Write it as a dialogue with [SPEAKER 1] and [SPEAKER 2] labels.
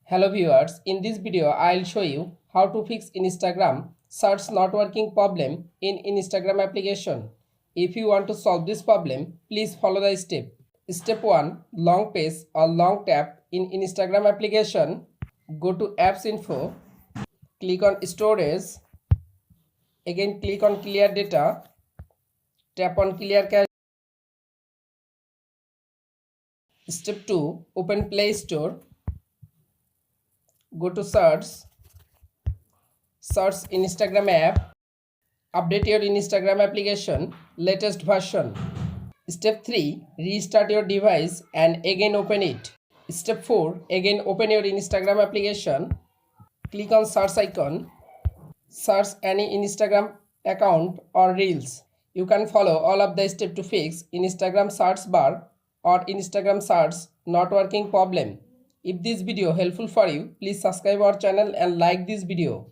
[SPEAKER 1] Hello viewers, in this video I'll show you how to fix Instagram search not working problem in Instagram application. If you want to solve this problem, please follow the step. Step 1. Long press or long tap in Instagram application. Go to apps info, click on storage, again click on clear data, tap on clear cache. Step 2. Open Play Store, go to search Instagram app, update your Instagram application latest version. Step 3. Restart your device and again open it. Step 4. Again open your Instagram application, click on search icon, search any Instagram account or reels. You can follow all of the steps to fix Instagram search bar or Instagram search not working problem. If this video helpful for you, please subscribe our channel and like this video.